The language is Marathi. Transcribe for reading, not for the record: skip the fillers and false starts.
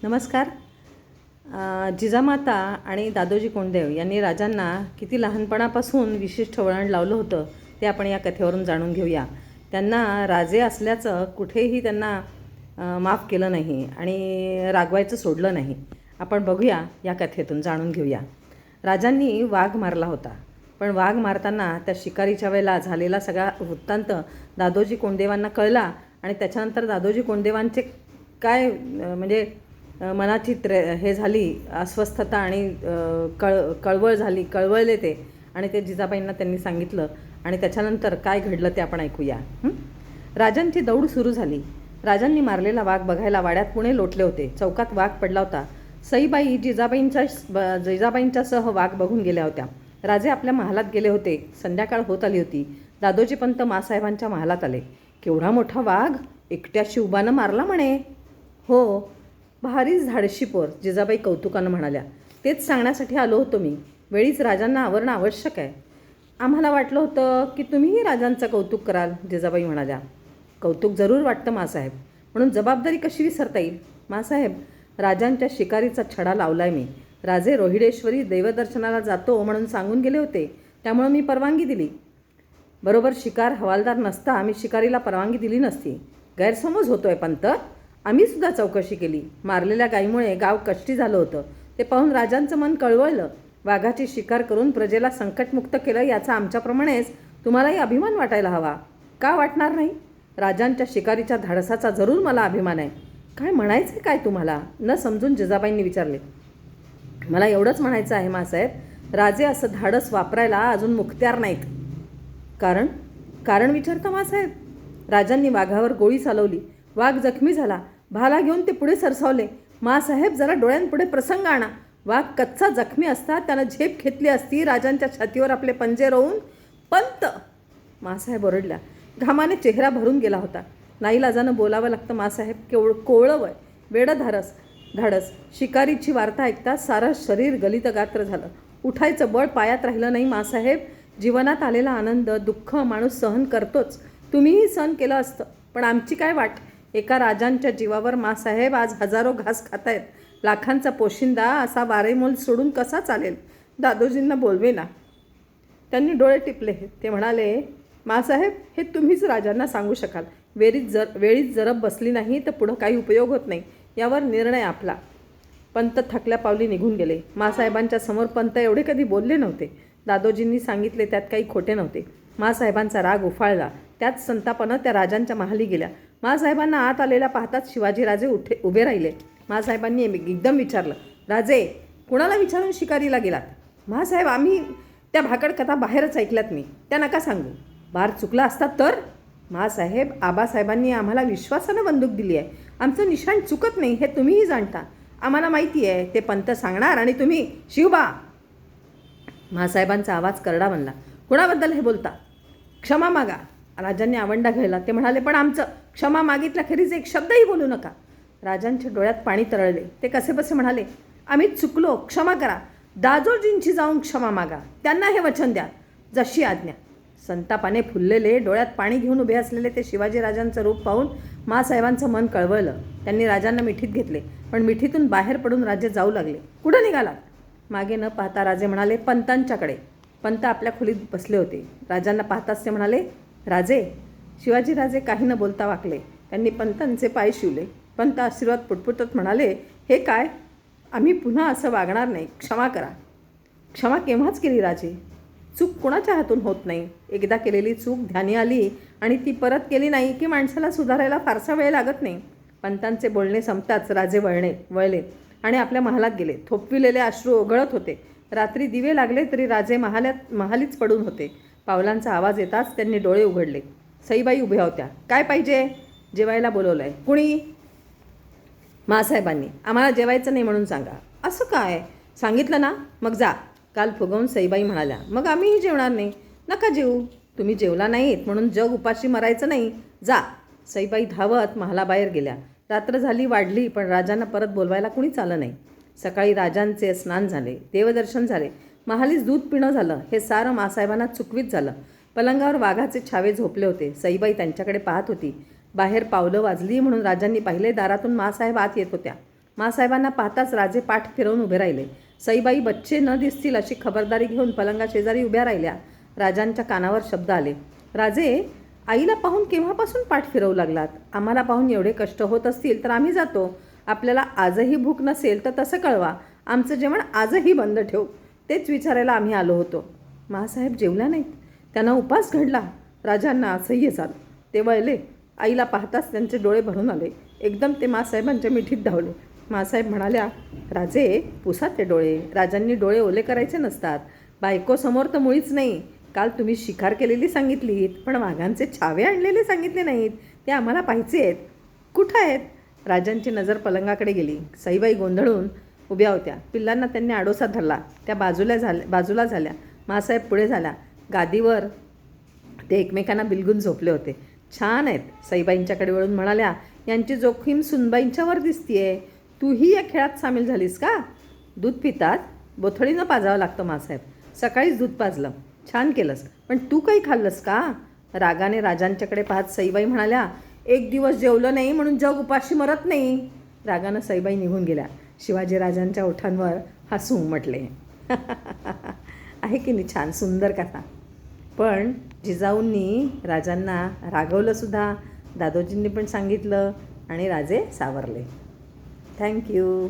नमस्कार. जिजामाता आणि दादोजी कोंडदेव यांनी राजांना किती लहानपणापासून विशिष्ट वळण लावलं होतं ते आपण या कथेवरून जाणून घेऊया. त्यांना राजे असल्याचं कुठेही त्यांना माफ केलं नाही आणि रागवायचं सोडलं नाही. आपण बघूया या कथेतून, जाणून घेऊया. राजांनी वाघ मारला होता, पण वाघ मारताना त्या शिकारीच्या वेळेला झालेला सगळा वृत्तांत दादोजी कोंडदेवांना कळला आणि त्याच्यानंतर दादोजी कोंडदेवांचे काय म्हणजे मनाची हे झाली, अस्वस्थता आणि कळवळ झाली, कळवळले ते, आणि ते जिजाबाईंना त्यांनी सांगितलं. आणि त्याच्यानंतर काय घडलं ते आपण ऐकूया. राजांची दौड सुरू झाली. राजांनी मारलेला वाघ बघायला वाड्यात पुणे लोटले होते. चौकात वाघ पडला होता. सईबाई जिजाबाईंच्यासह वाघ बघून गेल्या होत्या. राजे आपल्या महालात गेले होते. संध्याकाळ होत आली होती. दादोजी पंत मासाहेबांच्या महालात आले. केवढा मोठा वाघ एकट्या शिवबानं मारला म्हणे. हो, भारीच धाडशी पोर, जिजाबाई कौतुकानं म्हणाल्या. तेच सांगण्यासाठी आलो होतो मी. वेळीच राजांना आवरणं आवश्यक आहे. आम्हाला वाटलं होतं की तुम्हीही राजांचं कौतुक कराल, जिजाबाई म्हणाल्या. कौतुक जरूर वाटतं मासाहेब, म्हणून जबाबदारी कशी विसरता येईल. मासाहेब, राजांच्या शिकारीचा छडा लावलाय मी. राजे रोहिडेश्वरी देवदर्शनाला जातो म्हणून सांगून गेले होते, त्यामुळं मी परवानगी दिली. बरोबर शिकार हवालदार नसता आम्ही शिकारीला परवानगी दिली नसती. गैरसमज होतोय पंत. आम्ही सुद्धा चौकशी केली. मारलेल्या गायीमुळे गाव कष्टी झालं होतं. ते पाहून राजांचं मन कळवळलं. वाघाची शिकार करून प्रजेला संकटमुक्त केलं, याचा आमच्याप्रमाणेच तुम्हालाही अभिमान वाटायला हवा. का वाटणार नाही? राजांच्या शिकारीच्या धाडसाचा जरूर मला अभिमान आहे. काय म्हणायचं काय तुम्हाला, न समजून जिजाबाईंनी विचारले. मला एवढंच म्हणायचं आहे मासाहेब, राजे असं धाडस वापरायला अजून मुखत्यार नाहीत. कारण कारण विचारता मासाहेब. राजांनी वाघावर गोळी चालवली. वाघ जखमी झाला. भाला घेऊन ते पुढे सरसावले. मासाहेब, जरा डोळ्यांपुढे प्रसंग आणा. वाघ कच्चा जखमी असता त्यानं झेप घेतली असती. राजांच्या छातीवर आपले पंजे रोवून. पंत, मासाहेब ओरडल्या. घामाने चेहरा भरून गेला होता. नाईलाजानं बोलावं लागतं मासाहेब. कोवळं वय, वेडं धाडस. शिकारीची वार्ता ऐकता सारं शरीर गलितगात्र झालं. उठायचं बळ पायात राहिलं नाही मासाहेब. जीवनात आलेला आनंद, दुःख माणूस सहन करतोच. तुम्हीही सहन केलं असतं, पण आमची काय वाट. एका राजांच्या जीवावर मासाहेब आज हजारो घास खातायत. लाखांचा पोशिंदा असा वारेमोल सोडून कसा चालेल. दादोजींना बोलवे ना. त्यांनी डोळे टिपले. ते म्हणाले, मासाहेब, हे तुम्हीच राजांना सांगू शकाल. वेळीच जरब बसली नाही तर पुढं काही उपयोग होत नाही. यावर निर्णय आपला. पंत थकल्या पावली निघून गेले. मासाहेबांच्या समोर पंत एवढे कधी बोलले नव्हते. दादोजींनी सांगितले त्यात काही खोटे नव्हते. मासाहेबांचा राग उफाळला. त्याच संतापानं त्या राजांच्या महाली गेल्या. मासाहेबांना आत आलेल्या पाहताच शिवाजीराजे उभे राहिले. मासाहेबांनी एकदम विचारलं, राजे, कुणाला विचारून शिकारीला गेलात? मासाहेब, आम्ही त्या भाकड कथा बाहेरच ऐकल्यात मी. त्या नका सांगू. बार चुकला असता तर? मासाहेब, आबासाहेबांनी आम्हाला विश्वासानं बंदूक दिली आहे. आमचं निशाण चुकत नाही, हे तुम्हीही जाणता. आम्हाला माहिती आहे ते पंत सांगणार आणि तुम्ही शिवबा. मासाहेबांचा आवाज करडा बनला. कुणाबद्दल हे बोलता? क्षमा मागा. राजांनी आवंडा घ्यायला. ते म्हणाले, पण आमचं. क्षमा मागितल्याखेरीज एक शब्दही बोलू नका. राजांच्या डोळ्यात पाणी तरळले. ते कसेबसे म्हणाले, आम्ही चुकलो, क्षमा करा. दादोजींची जाऊन क्षमा मागा. त्यांना हे वचन द्या. जशी आज्ञा. संतापाने फुललेले, डोळ्यात पाणी घेऊन उभे असलेले ते शिवाजीराजांचं रूप पाहून मासाहेबांचं मन कळवळलं. त्यांनी राजांना मिठीत घेतले, पण मिठीतून बाहेर पडून राजे जाऊ लागले. कुठं निघालात? मागे न पाहता राजे म्हणाले, पंतांच्याकडे. पंत आपल्या खोलीत बसले होते. राजांना पाहताच ते म्हणाले, राजे. शिवाजीराजे काही न बोलता वाकले. त्यांनी पंतांचे पाय शिवले. पंत आशीर्वाद पुटपुटत म्हणाले, हे काय? आम्ही पुन्हा असं वागणार नाही. क्षमा करा. क्षमा केव्हाच केली राजे. चूक कुणाच्या हातून होत नाही. एकदा केलेली चूक ध्यानी आली आणि ती परत केली नाही की माणसाला सुधारायला फारसा वेळ लागत नाही. पंतांचे बोलणे संपताच राजे वळले आणि आपल्या महालात गेले. थोपविलेले अश्रू ओघळत होते. रात्री दिवे लागले तरी राजे महालीच पडून होते. पावलांचा आवाज येताच त्यांनी डोळे उघडले. सईबाई उभ्या होत्या. काय पाहिजे? जेवायला बोलवलं आहे. कुणी? मासाहेबांनी. आम्हाला जेवायचं नाही म्हणून सांगा. असं काय? सांगितलं ना, मग जा. काल फुगवून सईबाई म्हणाल्या, मग आम्हीही जेवणार नाही. नका जेवू. तुम्ही जेवला नाहीत म्हणून जग उपाशी मरायचं नाही. जा. सईबाई धावत महालाबाहेर गेल्या. रात्र झाली, वाढली, पण राजांना परत बोलवायला कुणीच आलं नाही. सकाळी राजांचे स्नान झाले, देवदर्शन झाले, महालीच दूध पिणं झालं. हे सारं मासाहेबांना चुकवीत झालं. पलंगावर वाघाचे छावे झोपले होते. सईबाई त्यांच्याकडे पाहत होती. बाहेर पावलं वाजली म्हणून राजांनी पाहिले. दारातून मासाहेब आत येत होत्या. मासाहेबांना पाहताच राजे पाठ फिरवून उभे राहिले. सईबाई बच्चे न दिसतील अशी खबरदारी घेऊन पलंगाशेजारी उभ्या राहिल्या. राजांच्या कानावर शब्द आले. राजे, आईला पाहून केव्हापासून पाठ फिरवू लागलात? आम्हाला पाहून एवढे कष्ट होत असतील तर आम्ही जातो. आपल्याला आजही भूक नसेल तर तसं कळवा. आमचं जेवण आजही बंद ठेवू. तेच विचारायला आम्ही आलो होतो. मासाहेब जेवल्या नाहीत. त्यांना उपास घडला. राजांना असह्य झालं. ते वळले. आईला पाहताच त्यांचे डोळे भरून आले. एकदम ते मासाहेबांच्या मिठीत धावले. मासाहेब म्हणाल्या, राजे, पुसा ते डोळे. राजांनी डोळे ओले करायचे नसतात. बायकोसमोर तर मुळीच नाही. काल तुम्ही शिकार केलेली सांगितलीत, पण वाघांचे छावे आणलेले सांगितले नाहीत. ते आम्हाला पाहिजे आहेत. कुठं आहेत? राजांची नजर पलंगाकडे गेली. सईबाई गोंधळून उभ्या होत्या. पिल्लांना त्यांनी आडोसा धरला. त्या बाजूला झाल्या. मासाहेब पुढे झाल्या. गादीवर ते एकमेकांना बिलगून झोपले होते. छान आहेत. सईबाईंच्याकडे वळून म्हणाल्या, यांची जोखीम सुनबाईंच्यावर दिसतीये. तूही या खेळात सामील झालीस का? दूध पितात बोथळीनं पाजावं लागतं मासाहेब. सकाळीच दूध पाजलं. छान केलंस. पण तू काही खाल्लंस का? रागाने राजांच्याकडे पाहत सईबाई म्हणाल्या, एक दिवस जेवलं नाही म्हणून जग उपाशी मरत नाही. रागानं सईबाई निघून गेल्या. शिवाजीराजांच्या ओठांवर हसू उमटले. आहे की नाही छान सुंदर कथा. पण जिजाऊंनी राजांना रागवलंसुद्धा, दादोजींनी पण सांगितलं आणि राजे सावरले. थँक्यू.